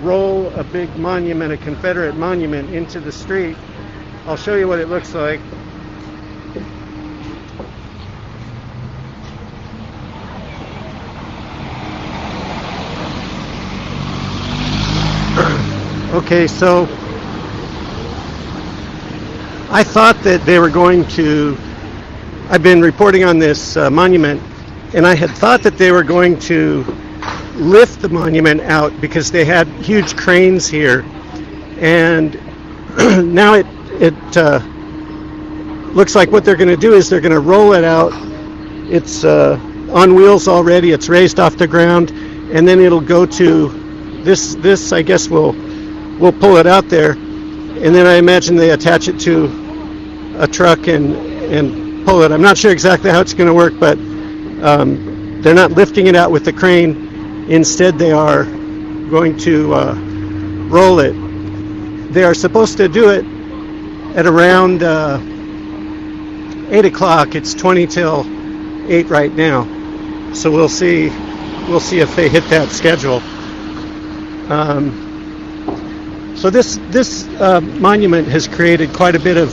roll a big monument, a Confederate monument, into the street. I'll show you what it looks like. Okay, so I thought that they were going to, I've been reporting on this monument, and I had thought that they were going to lift the monument out because they had huge cranes here, and now it looks like what they're going to do is they're going to roll it out. It's on wheels already, it's raised off the ground, and then it'll go to this I guess we'll pull it out there, and then I imagine they attach it to a truck and pull it. I'm not sure exactly how it's going to work, but they're not lifting it out with the crane. Instead, they are going to roll it. They are supposed to do it at around 8 o'clock. It's 20 till 8 right now, so we'll see if they hit that schedule. So this monument has created quite a bit of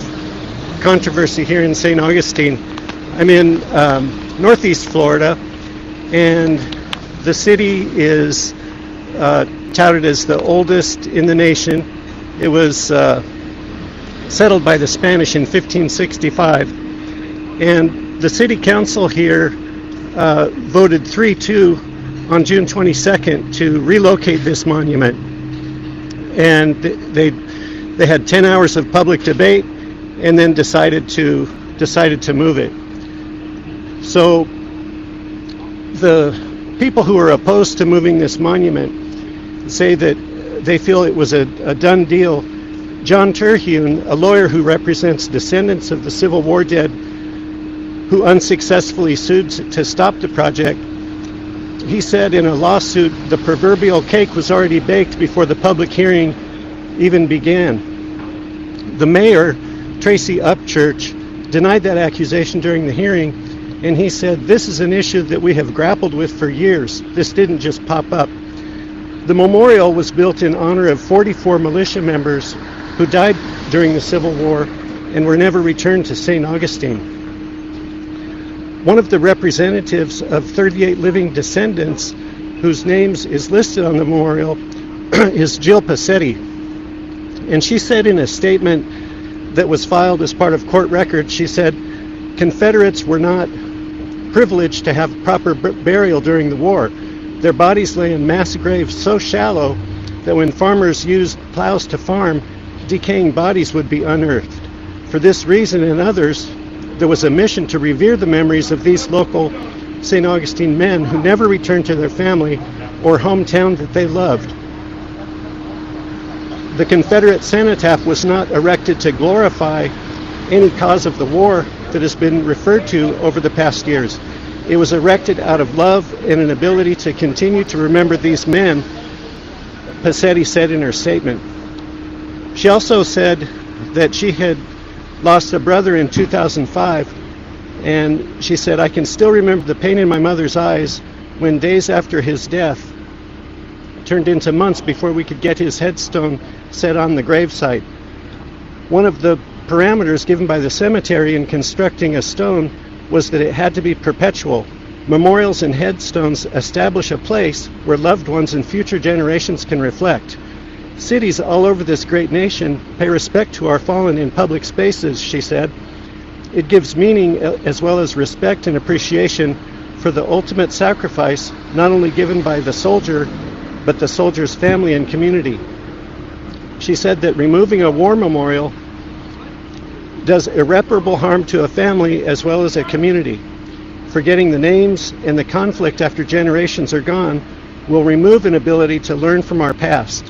controversy here in St. Augustine. I'm in Northeast Florida, and the city is touted as the oldest in the nation. It was settled by the Spanish in 1565, and the city council here voted 3-2 on June 22nd to relocate this monument. And they had 10 hours of public debate, and then decided to move it. So the people who are opposed to moving this monument say that they feel it was a done deal. John Terhune, a lawyer who represents descendants of the Civil War dead who unsuccessfully sued to stop the project, he said in a lawsuit the proverbial cake was already baked before the public hearing even began. The mayor, Tracy Upchurch, denied that accusation during the hearing, and he said, "This is an issue that we have grappled with for years. This didn't just pop up." The memorial was built in honor of 44 militia members who died during the Civil War and were never returned to St. Augustine. One of the representatives of 38 living descendants, whose names is listed on the memorial, is Jill Passetti. And she said in a statement that was filed as part of court records, she said, "Confederates were not privileged to have proper burial during the war. Their bodies lay in mass graves so shallow that when farmers used plows to farm, decaying bodies would be unearthed. For this reason and others, there was a mission to revere the memories of these local St. Augustine men who never returned to their family or hometown that they loved. The Confederate cenotaph was not erected to glorify any cause of the war that has been referred to over the past years. It was erected out of love and an ability to continue to remember these men," Passetti said in her statement. She also said that she had lost a brother in 2005, and she said, "I can still remember the pain in my mother's eyes when days after his death turned into months before we could get his headstone set on the gravesite. One of the parameters given by the cemetery in constructing a stone was that it had to be perpetual. Memorials and headstones establish a place where loved ones and future generations can reflect. Cities all over this great nation pay respect to our fallen in public spaces," she said. "It gives meaning as well as respect and appreciation for the ultimate sacrifice not only given by the soldier, but the soldier's family and community." She said that removing a war memorial does irreparable harm to a family as well as a community. Forgetting the names and the conflict after generations are gone will remove an ability to learn from our past.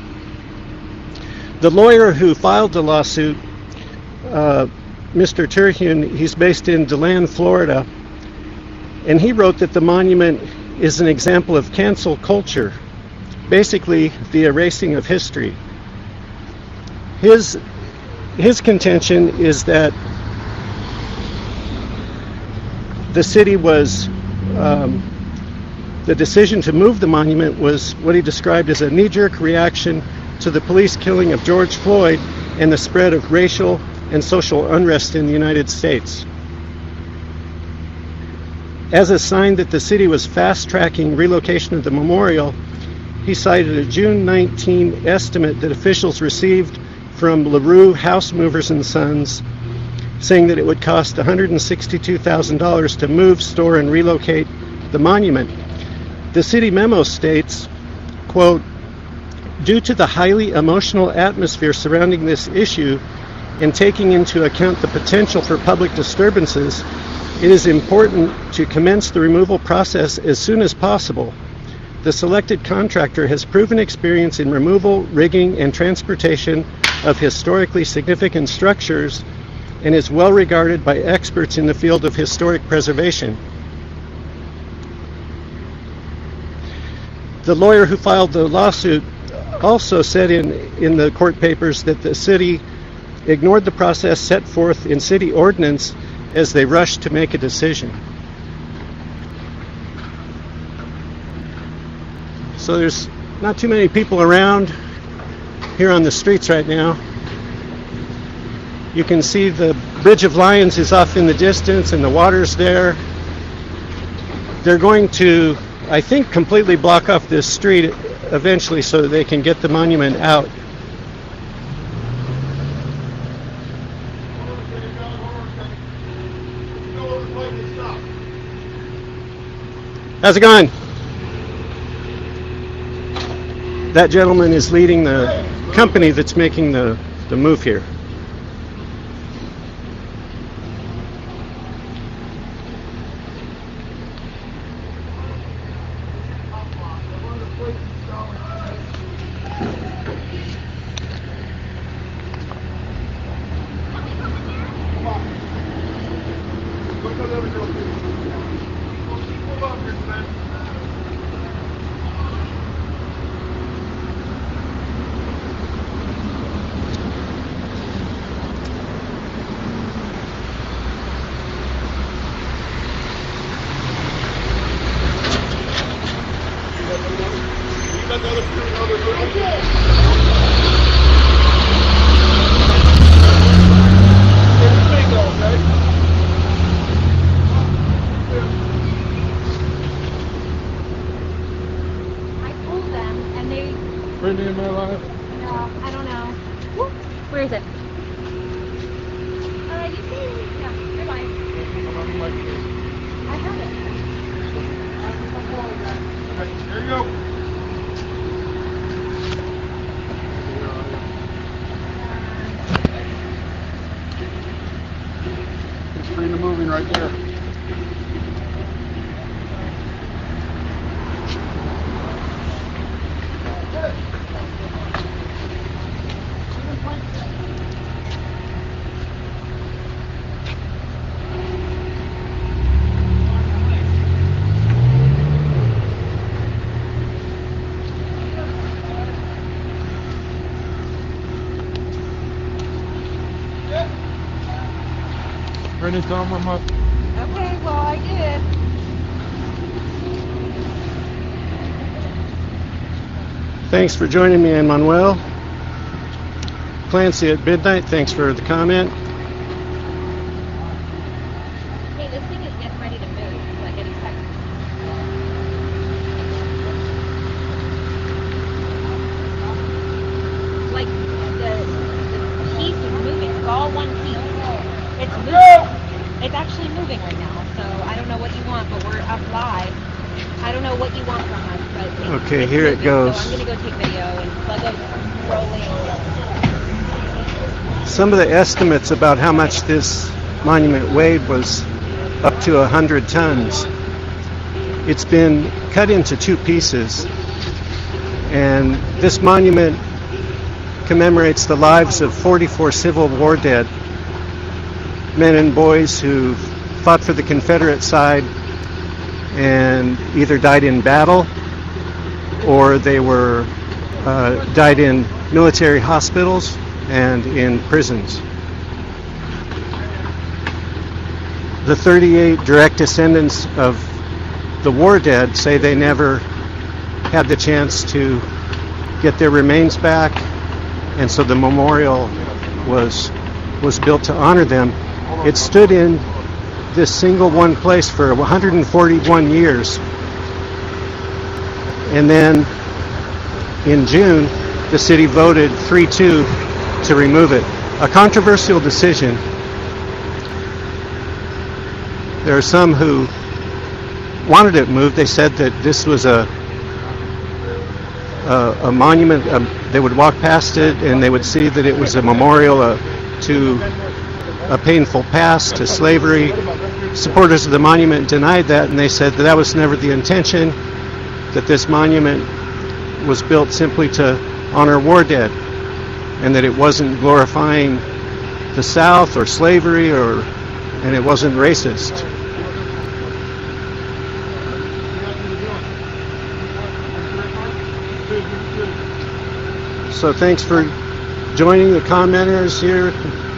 The lawyer who filed the lawsuit, Mr. Terhune, he's based in DeLand, Florida, and he wrote that the monument is an example of cancel culture, basically the erasing of history. His contention is that the city was The decision to move the monument was what he described as a knee-jerk reaction to the police killing of George Floyd and the spread of racial and social unrest in the United States. As a sign that the city was fast-tracking relocation of the memorial, he cited a June 19 estimate that officials received from LaRue House Movers and Sons, saying that it would cost $162,000 to move, store, and relocate the monument. The city memo states, quote, "Due to the highly emotional atmosphere surrounding this issue and taking into account the potential for public disturbances, it is important to commence the removal process as soon as possible. The selected contractor has proven experience in removal, rigging, and transportation of historically significant structures and is well regarded by experts in the field of historic preservation." The lawyer who filed the lawsuit also said in the court papers that the city ignored the process set forth in city ordinance as they rushed to make a decision. So there's not too many people around here on the streets right now. You can see the Bridge of Lions is off in the distance and the water's there. They're going to, I think, completely block off this street eventually so that they can get the monument out. How's it going? That gentleman is leading the company that's making the move here. Brittany in my life? No, I don't know. Whoop. Where is it? You see? Yeah, you're fine. I have it. There you go. It's free to moving right there. Brittany, tell them I'm up. Okay, well, I did. Thanks for joining me, Manuel. Clancy at midnight, thanks for the comment. Hey, this thing is getting ready to move, like any second. Like, the piece is moving. It's all one piece. It's moving. It's actually moving right now, so I don't know what you want, but we're up live. I don't know what you want from us, but Okay, here it goes. So I'm going to go take video and Lego's rolling. Some of the estimates about how much this monument weighed was up to 100 tons. It's been cut into two pieces, and this monument commemorates the lives of 44 Civil War dead, men and boys who fought for the Confederate side and either died in battle or they were died in military hospitals and in prisons. The 38 direct descendants of the war dead say they never had the chance to get their remains back, and so the memorial was built to honor them. It stood in this single one place for 141 years, and then in June the city voted 3-2 to remove it. A controversial decision. There are some who wanted it moved. They said that this was a monument. They would walk past it and they would see that it was a memorial to a painful past, to slavery. Supporters of the monument denied that, and they said that that was never the intention, that this monument was built simply to honor war dead, and that it wasn't glorifying the South or slavery, and it wasn't racist. So thanks for joining the commenters here.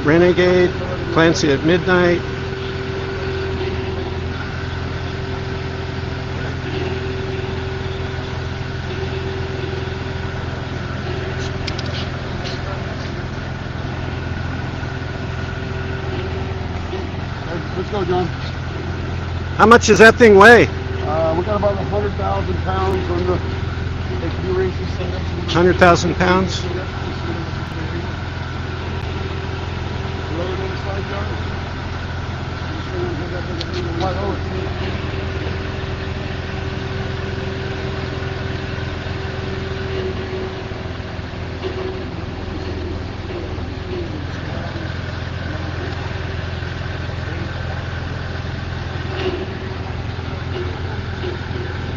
Renegade, Clancy at Midnight. Let's go, John. How much does that thing weigh? We got about 100,000 pounds on the 100,000 pounds?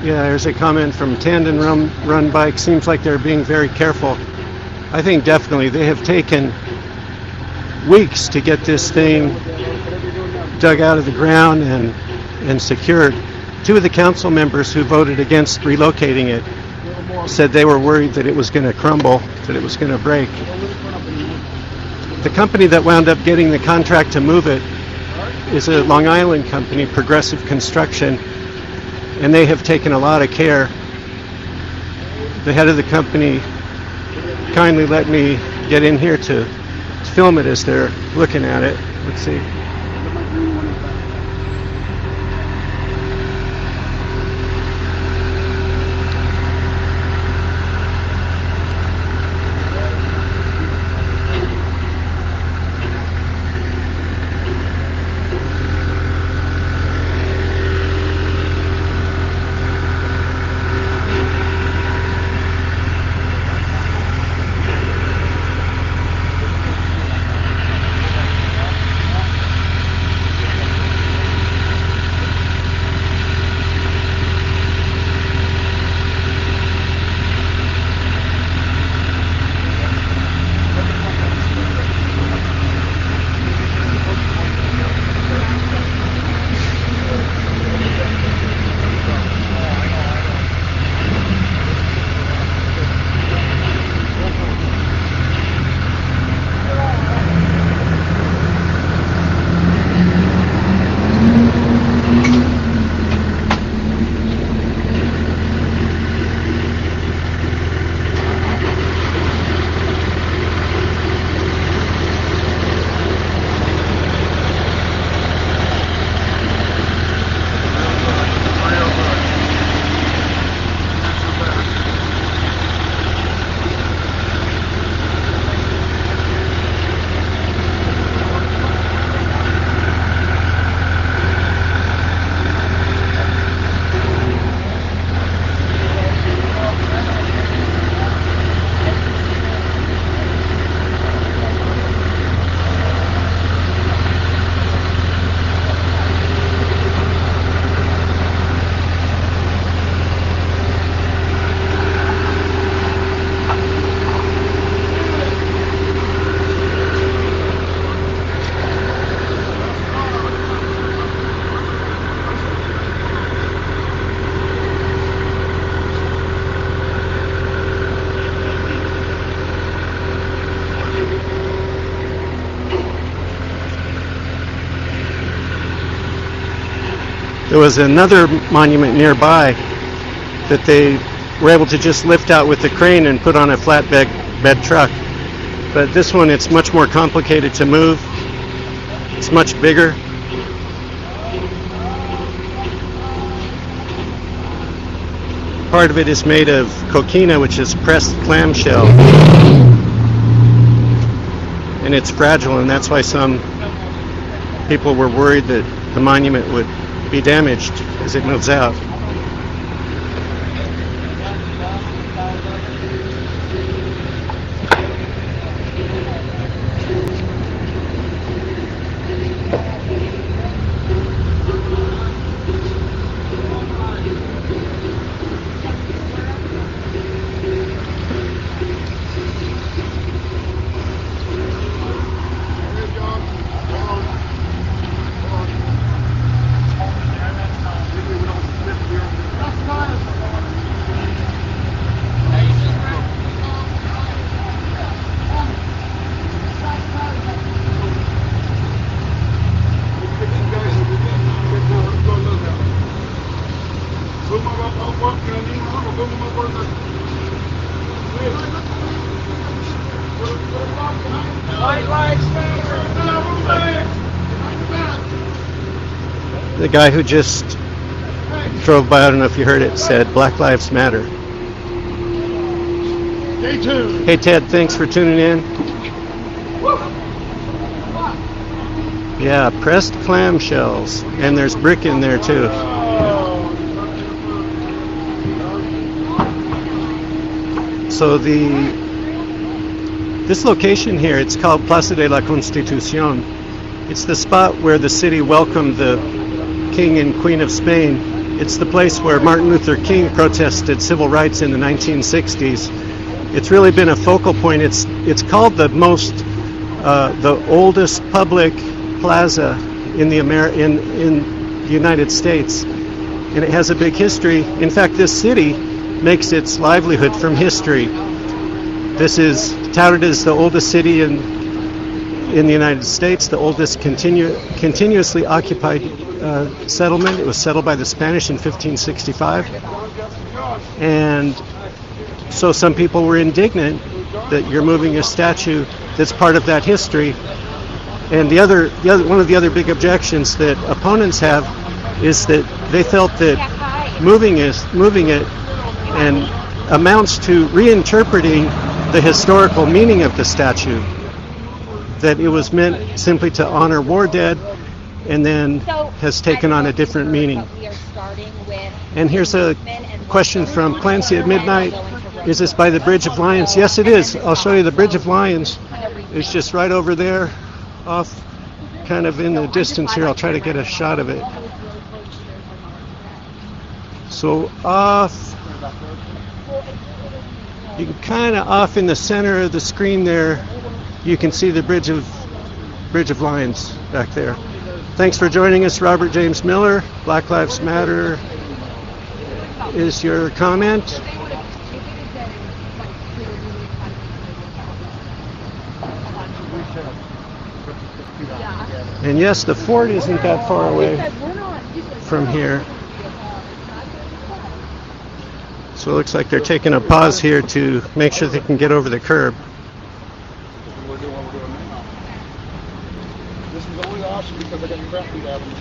Yeah, there's a comment from Tandem Run Bike. Seems like they're being very careful. I think definitely they have taken weeks to get this thing dug out of the ground and secured. Two of the council members who voted against relocating it said they were worried that it was going to crumble, that it was going to break. The company that wound up getting the contract to move it is a Long Island company, Progressive Construction, and they have taken a lot of care. The head of the company kindly let me get in here to film it as they're looking at it. Let's see. There was another monument nearby that they were able to just lift out with the crane and put on a flatbed truck. But this one, it's much more complicated to move. It's much bigger. Part of it is made of coquina, which is pressed clamshell. And it's fragile, and that's why some people were worried that the monument would be damaged as it moves out. The guy who just drove by, I don't know if you heard it, said Black Lives Matter. Stay tuned. Hey Ted, thanks for tuning in. Yeah, pressed clamshells, and there's brick in there too. So this location here, it's called Plaza de la Constitución. It's the spot where the city welcomed the King and Queen of Spain. It's the place where Martin Luther King protested civil rights in the 1960s. It's really been a focal point. It's called the oldest public plaza in the United States, and it has a big history. In fact, this city makes its livelihood from history. This is touted as the oldest city in the United States, the oldest continuously occupied settlement. It was settled by the Spanish in 1565, and so some people were indignant that you're moving a statue that's part of that history. And one of the other big objections that opponents have is that they felt that moving it and amounts to reinterpreting the historical meaning of the statue, that it was meant simply to honor war dead, and then has taken on a different meaning. And here's a question from Clancy at midnight. Is this by the Bridge of Lions? Yes, it is. I'll show you the Bridge of Lions. It's just right over there, off kind of in the distance here. I'll try to get a shot of it. So off, you can kind of off in the center of the screen there, you can see the Bridge of Lions back there. Thanks for joining us, Robert James Miller. Black Lives Matter is your comment. And yes, the fort isn't that far away from here. So it looks like they're taking a pause here to make sure they can get over the curb. This is only option because I got crap beat out of me.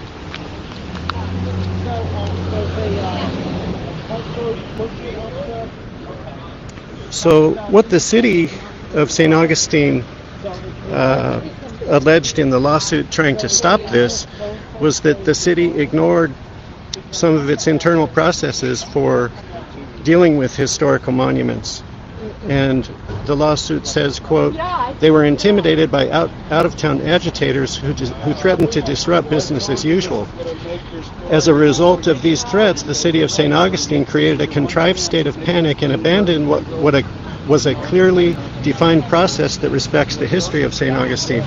So what the city of St. Augustine alleged in the lawsuit trying to stop this was that the city ignored some of its internal processes for dealing with historical monuments. And the lawsuit says, quote, they were intimidated by out-of-town agitators who threatened to disrupt business as usual. As a result of these threats, the city of St. Augustine created a contrived state of panic and abandoned what was a clearly defined process that respects the history of St. Augustine.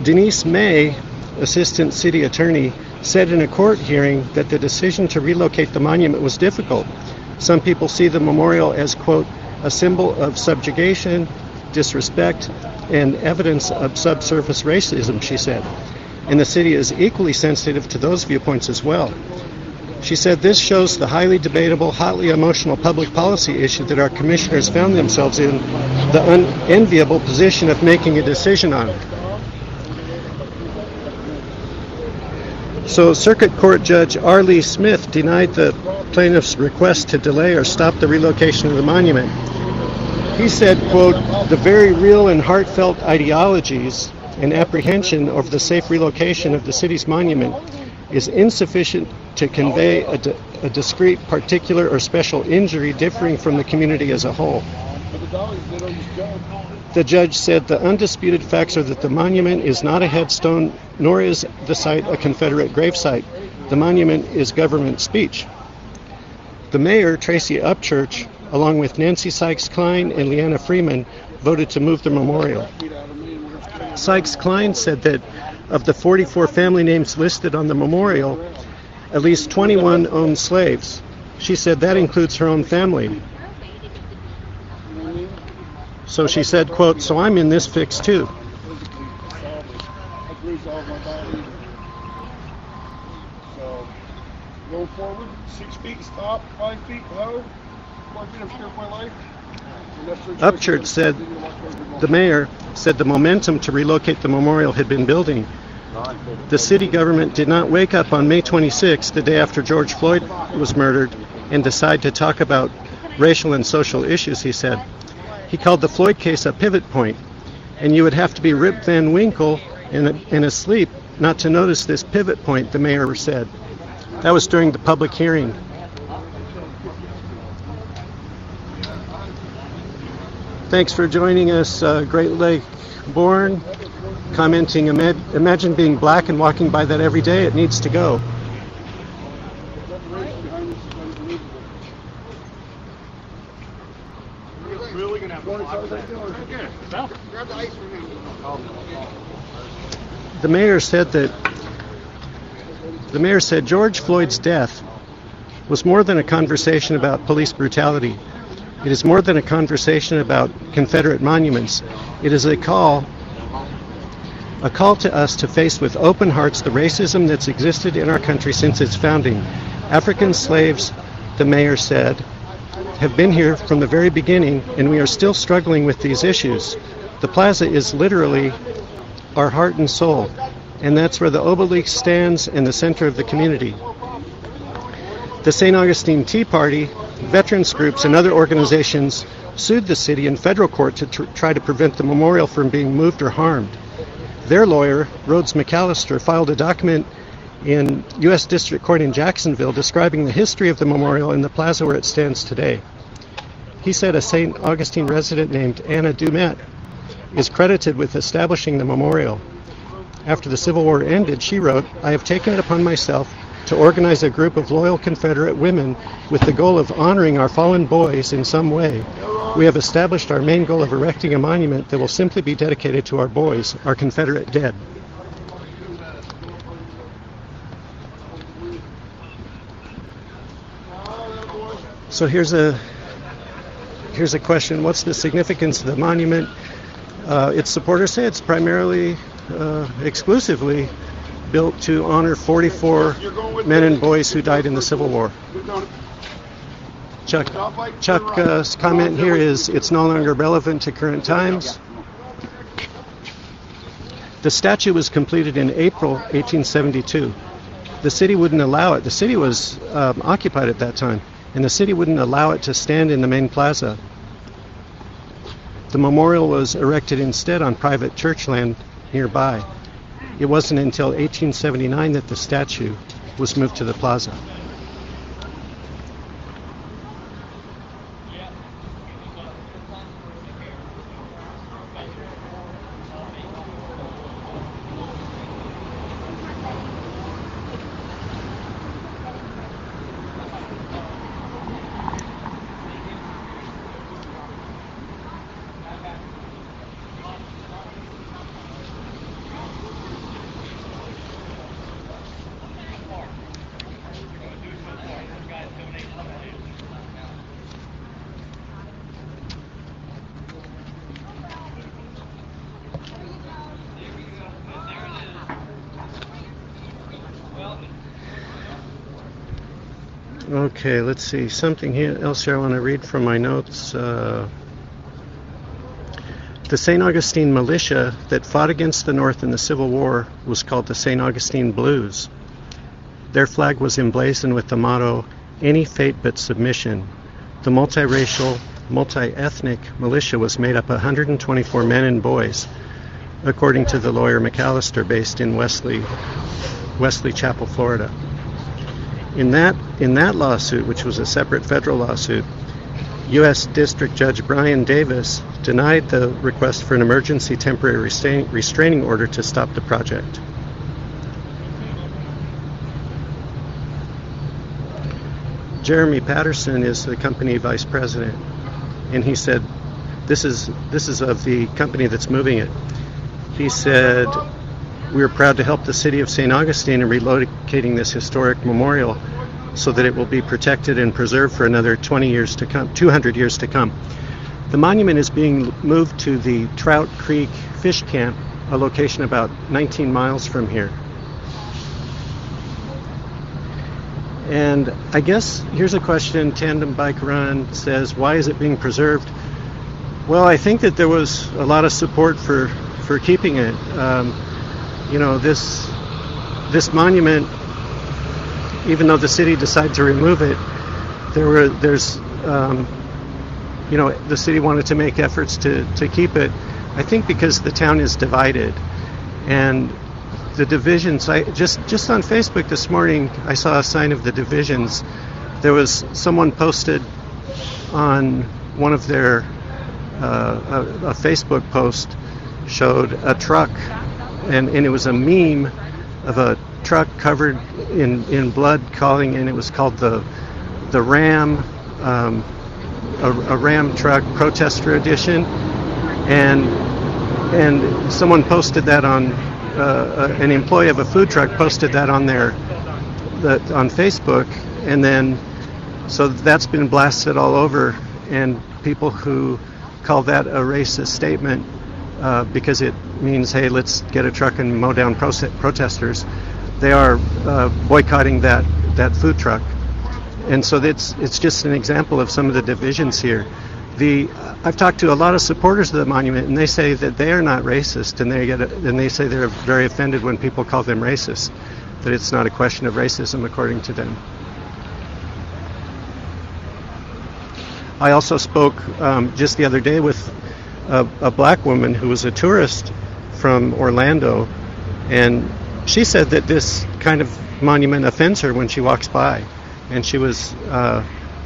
Denise May, assistant city attorney, said in a court hearing that the decision to relocate the monument was difficult. Some people see the memorial as, quote, a symbol of subjugation, disrespect, and evidence of subsurface racism, she said. and the city is equally sensitive to those viewpoints as well. She said this shows the highly debatable, hotly emotional public policy issue that our commissioners found themselves in the unenviable position of making a decision on. So Circuit Court Judge R. Lee Smith denied the plaintiff's request to delay or stop the relocation of the monument. He said, quote, "The very real and heartfelt ideologies and apprehension over the safe relocation of the city's monument is insufficient to convey a discrete, particular, or special injury differing from the community as a whole." The judge said the undisputed facts are that the monument is not a headstone, nor is the site a Confederate gravesite. The monument is government speech. The mayor, Tracy Upchurch, along with Nancy Sykes-Klein and Leanna Freeman, voted to move the memorial. Sykes-Klein said that of the 44 family names listed on the memorial, at least 21 owned slaves. She said that includes her own family. So she said, quote, "So I'm in this fix too." So, going forward, 6 feet stop, 5 feet low, 4 feet I'm scared of my life. Upchurch said, the mayor said the momentum to relocate the memorial had been building. The city government did not wake up on May 26, the day after George Floyd was murdered, and decide to talk about racial and social issues, he said. He called the Floyd case a pivot point, and you would have to be Rip Van Winkle and asleep not to notice this pivot point, the mayor said. That was during the public hearing. Thanks for joining us, Great Lake Born, commenting, imagine being black and walking by that every day. It needs to go. Really gonna have grab the ice from him. The mayor said George Floyd's death was more than a conversation about police brutality. It is more than a conversation about Confederate monuments. It is a call to us to face with open hearts the racism that's existed in our country since its founding. African slaves, the mayor said, have been here from the very beginning, and we are still struggling with these issues. The plaza is literally our heart and soul, and that's where the obelisk stands in the center of the community. The St. Augustine Tea Party, veterans groups, and other organizations sued the city in federal court to try to prevent the memorial from being moved or harmed. Their lawyer, Rhodes McAllister, filed a document in U.S. District Court in Jacksonville describing the history of the memorial and the plaza where it stands today. He said a St. Augustine resident named Anna Dumet is credited with establishing the memorial. After the Civil War ended, she wrote, "I have taken it upon myself to organize a group of loyal Confederate women with the goal of honoring our fallen boys in some way. We have established our main goal of erecting a monument that will simply be dedicated to our boys, our Confederate dead." So here's a question. What's the significance of the monument? Its supporters say it's primarily, exclusively built to honor 44 men and boys who died in the Civil War. Chuck's comment here is it's no longer relevant to current times. The statue was completed in April 1872. The city wouldn't allow it. The city was occupied at that time, and the city wouldn't allow it to stand in the main plaza. The memorial was erected instead on private church land nearby. It wasn't until 1879 that the statue was moved to the plaza. Okay, let's see. Something else here I want to read from my notes. The St. Augustine militia that fought against the North in the Civil War was called the St. Augustine Blues. Their flag was emblazoned with the motto, "Any fate but submission." The multiracial, multi-ethnic militia was made up of 124 men and boys, according to the lawyer McAllister, based in Wesley Chapel, Florida. In that lawsuit, which was a separate federal lawsuit, U.S. District Judge Brian Davis denied the request for an emergency temporary restraining order to stop the project. Jeremy Patterson is the company vice president, and he said, this is of the company that's moving it. He said, "We are proud to help the city of St. Augustine in relocating this historic memorial so that it will be protected and preserved for another 200 years to come. The monument is being moved to the Trout Creek Fish Camp, a location about 19 miles from here. And I guess here's a question. Tandem Bike Run says, why is it being preserved? Well, I think that there was a lot of support for keeping it. This monument, even though the city decided to remove it, the city wanted to make efforts to keep it. I think because the town is divided, and the divisions. Just on Facebook this morning, I saw a sign of the divisions. There was someone posted on one of their a Facebook post showed a truck, and it was a meme of a truck covered in blood, and it was called the Ram, a Ram truck protester edition, and someone posted that on an employee of a food truck posted that on Facebook, and then so that's been blasted all over, and people who call that a racist statement because it means, hey, let's get a truck and mow down protesters. They are boycotting that food truck, and so it's just an example of some of the divisions here. I've talked to a lot of supporters of the monument, and they say that they are not racist, and they say they're very offended when people call them racist. That it's not a question of racism, according to them. I also spoke just the other day with a black woman who was a tourist from Orlando, and she said that this kind of monument offends her when she walks by, and she was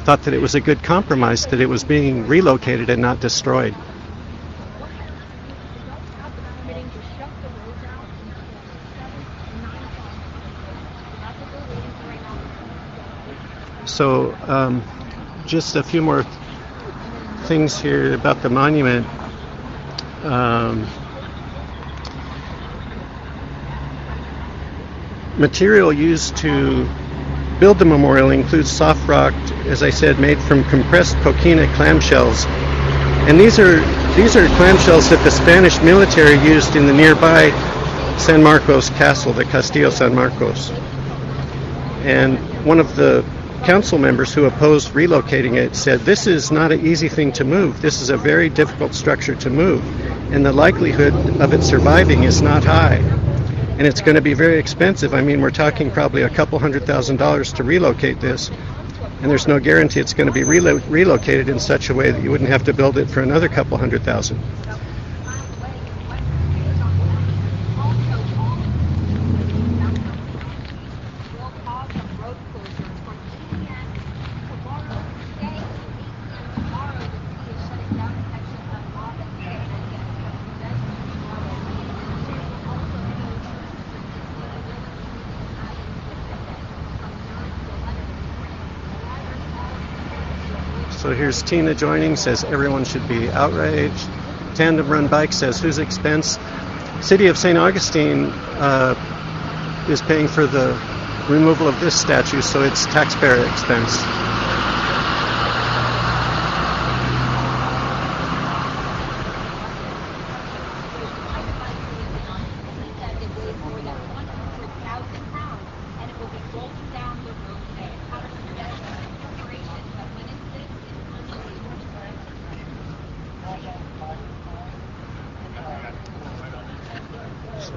thought that it was a good compromise, that it was being relocated and not destroyed. So just a few more things here about the monument. Material used to build the memorial includes soft rock, as I said, made from compressed coquina clamshells. And these are clamshells that the Spanish military used in the nearby San Marcos castle, the Castillo San Marcos. And one of the council members who opposed relocating it said, this is not an easy thing to move. This is a very difficult structure to move, and the likelihood of it surviving is not high. And it's going to be very expensive. I mean, we're talking probably a couple $100,000 to relocate this, and there's no guarantee it's going to be relocated in such a way that you wouldn't have to build it for another couple $100,000. So here's Tina joining, says everyone should be outraged. Tandem Run Bike says, whose expense? City of St. Augustine is paying for the removal of this statue, so it's taxpayer expense.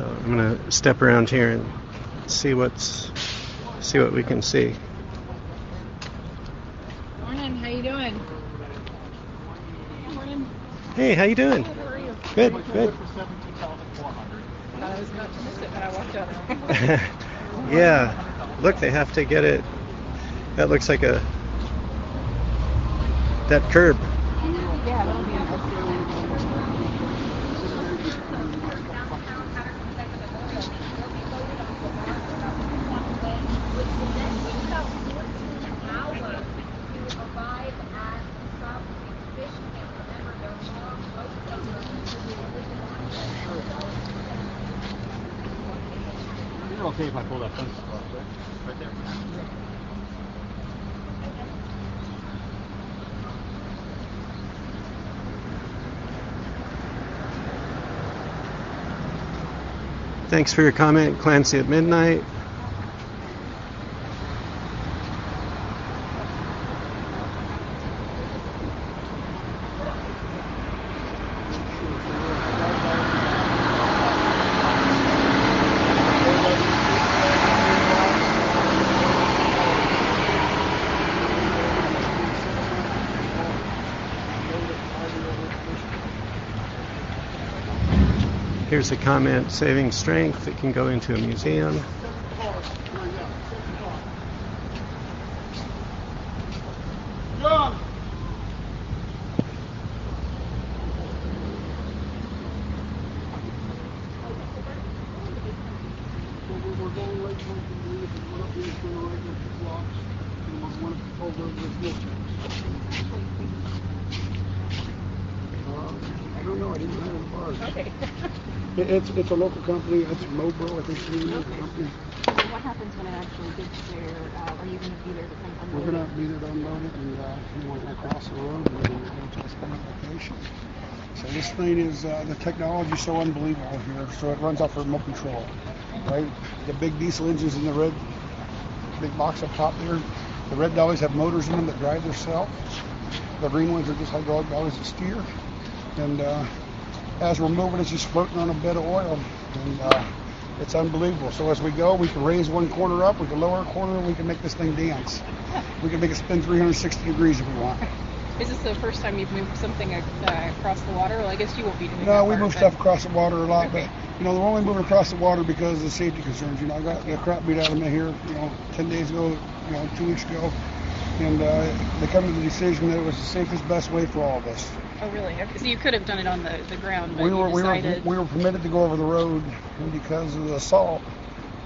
So I'm gonna step around here and see what we can see. Morning, how you doing? Morning. Hey, how you doing? How are you? Good. I was about to miss it, but I walked out. Yeah. Look, they have to get it. That looks like that curb. Yeah, that'll be interesting. Is it okay if I pull that fence right there? Thanks for your comment, Clancy at Midnight. Here's a comment, saving strength. It can go into a museum. John! We're going right towards the lead. We're up here, we're going right into the blocks. And we're going over this hill. I don't know. I didn't hear the bars. Okay. It's a local company. It's Mobro, I think it's the local company. So what happens when it actually gets there? Are you going to be there to kind of unload We're going it? to be there to unload it, and we're going to cross the road, and we're going to go to a specific location. So this thing is, the technology is so unbelievable here. So it runs off remote control, right? The big diesel engines in the red, big box up top there. The red dollies have motors in them that drive themselves. The green ones are just hydraulic dollies that steer. And as we're moving, it's just floating on a bed of oil. And it's unbelievable. So as we go, we can raise one corner up, we can lower a corner, and we can make this thing dance. We can make it spin 360 degrees if we want. Is this the first time you've moved something across the water? Well, I guess you won't be doing that. No, we part, move but- stuff across the water a lot, Okay. but we're only moving across the water because of the safety concerns. I got the crap beat out of me here, 10 days ago, 2 weeks ago, and they come to the decision that it was the safest, best way for all of us. Oh, really? Okay. So you could have done it on the ground, but We you were decided... we were permitted to go over the road because of the salt,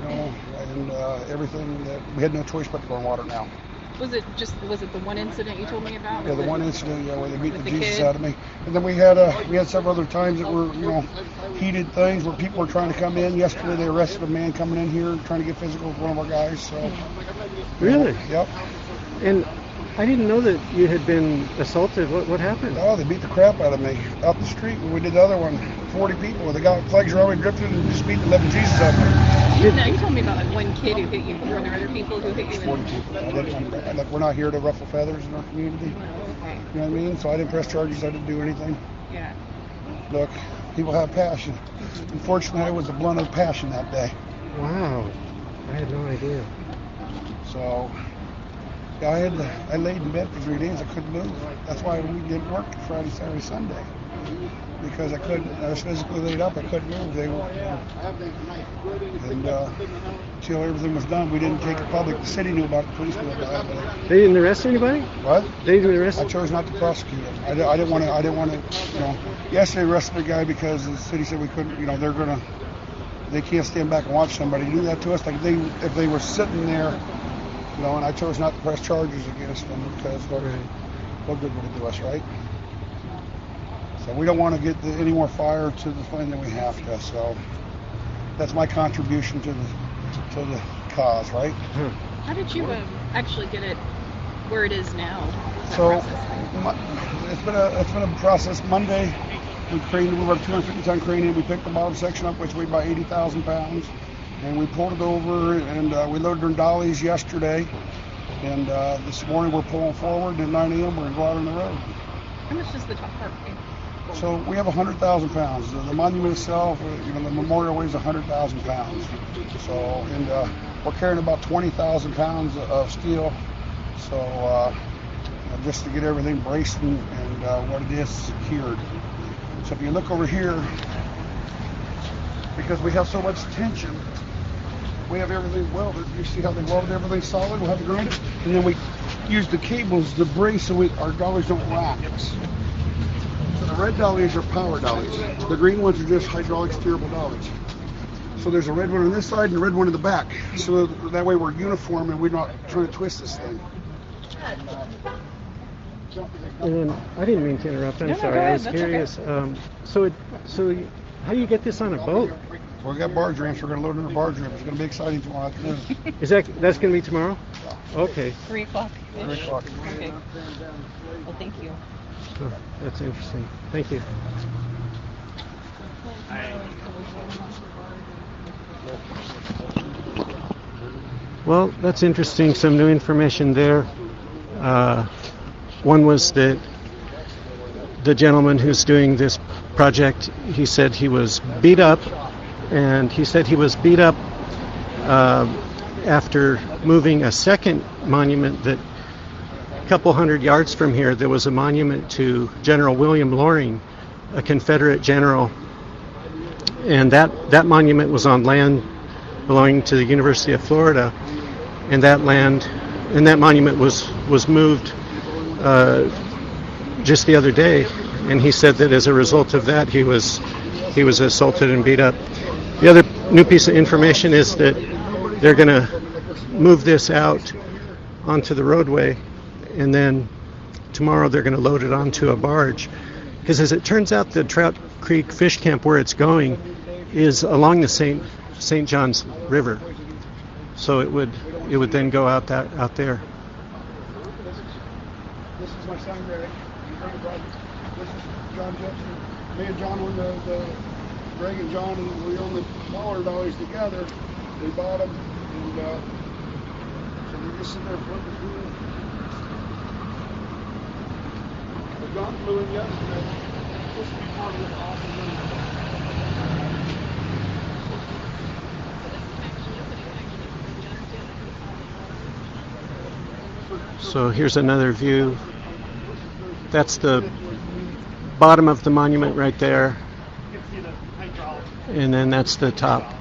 and everything that we had no choice but to go in water now. Was it the one incident you told me about? Yeah, the one incident, where they beat the with the Jesus kid? out of me, and then we had several other times that were heated things where people were trying to come in. Yesterday they arrested a man coming in here trying to get physical with one of our guys. So Really? Yep. And I didn't know that you had been assaulted. What happened? Oh, they beat the crap out of me out the street when we did the other one. 40 people. They got flags were already drifted and just beat the living Jesus out of me. You told me about that one kid who hit you. Were there other people who hit you? 40 people. Look, we're not here to ruffle feathers in our community. Okay. You know what I mean? So I didn't press charges. I didn't do anything. Yeah. Look, people have passion. Unfortunately, I was the blunt of passion that day. Wow. I had no idea. So I laid in bed for 3 days. I couldn't move. That's why we didn't work Friday, Saturday, Sunday. Because I was physically laid up. I couldn't move. And until everything was done, we didn't take it public. The city knew about it. The police knew about it. They didn't arrest anybody? What? They didn't arrest. I chose not to prosecute him. I didn't want to. Yes, they arrested the guy because the city said we couldn't. They can't stand back and watch somebody do that to us. Like if they were sitting there, and I chose not to press charges against them because what good would it do us, right? So we don't want to get any more fire to the flame than we have to. So that's my contribution to the cause, right? How did you actually get it where it is now? That So process? it's been a process. Monday, we brought a 250-ton crane in. We picked the bottom section up, which weighed about 80,000 pounds, and we pulled it over. And we loaded our dollies yesterday. And this morning we're pulling forward. At 9 a.m. we're going to go out on the road. How much does the top part pay? So we have 100,000 pounds. The monument itself, the memorial weighs 100,000 pounds. So, and we're carrying about 20,000 pounds of steel. So, just to get everything braced and what it is secured. So if you look over here, because we have so much tension, we have everything welded. You see how they welded everything solid? We'll have it grounded, and then we use the cables to brace so our dollies don't rack. So the red dollies are power dollies. The green ones are just hydraulic steerable dollies. So there's a red one on this side and a red one in the back. So that way we're uniform and we're not trying to twist this thing. And I didn't mean to interrupt. I'm No, no, sorry. go I ahead. was That's curious. So how do you get this on a boat? Well, we got barge ramps. We're going to load in the barge ramp. It's going to be exciting tomorrow afternoon. That's going to be tomorrow? Okay. 3 o'clock. 3 o'clock. Okay. Well, thank you. Oh, that's interesting. Thank you. Well, that's interesting. Some new information there. One was that the gentleman who's doing this project, he said he was beat up, and he said he was beat up after moving a second monument that a couple hundred yards from here. There was a monument to General William Loring, a Confederate general, and that monument was on land belonging to the University of Florida, and that monument was moved just the other day, and he said that as a result of that he was assaulted and beat up. The other new piece of information is that they're going to move this out onto the roadway, and then tomorrow they're going to load it onto a barge, because as it turns out, the Trout Creek Fish Camp, where it's going, is along the St. John's River, so it would then go out there. This is my son, Greg. This is John Jepson. Me and John own the Greg and John, and we own the smaller dollies together. We bought them, and so we're just sitting there flipping through them. But John flew in yesterday. This will be part of this awesome So here's another view. That's the bottom of the monument right there, and then that's the top.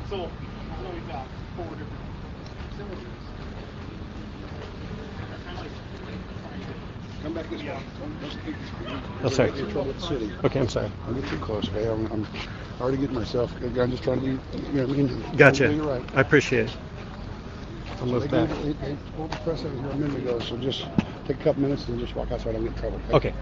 So we've got 4 different cylinders. Come back this way. Oh, sorry. Get in trouble with the city. Okay, I'm sorry. Don't get too close, okay? I'm already getting myself. I'm just trying to be. We can. Gotcha. You're right. I appreciate it. I'll move back. They pulled the press out here a minute ago, so just take a couple minutes and just walk outside. I don't get in trouble. Okay.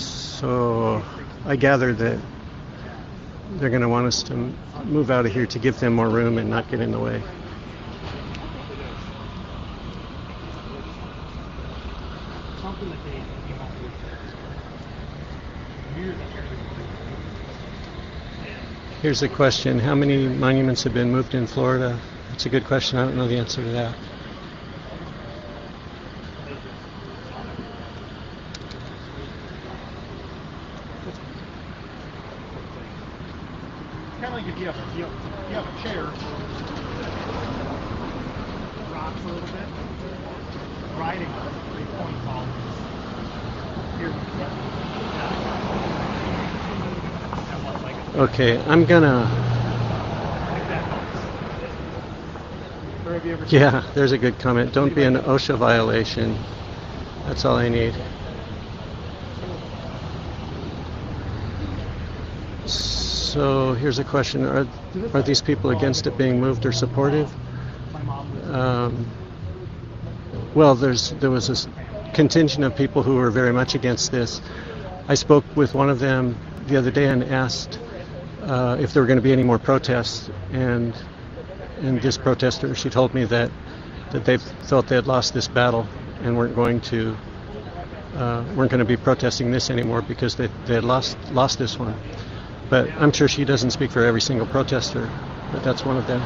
So I gather that they're going to want us to move out of here to give them more room and not get in the way. Something that they came up with years ago. Here's a question. How many monuments have been moved in Florida? That's a good question. I don't know the answer to that. Kind of like if you have a chair, rocks a little bit, riding on it, 3-point columns. Here Okay, I'm gonna. Or have you ever Yeah, there's a good comment. Don't be an OSHA violation. That's all I need. So here's a question: Are these people against it being moved or supportive? Well, there was a contingent of people who were very much against this. I spoke with one of them the other day and asked if there were going to be any more protests, and and this protester, she told me that they felt they had lost this battle and weren't going to be protesting this anymore because they had lost this one. But I'm sure she doesn't speak for every single protester, but that's one of them.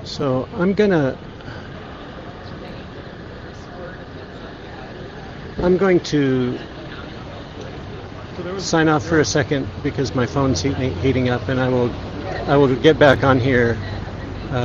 So I'm going to sign off for a second because my phone's heating up, and I will get back on here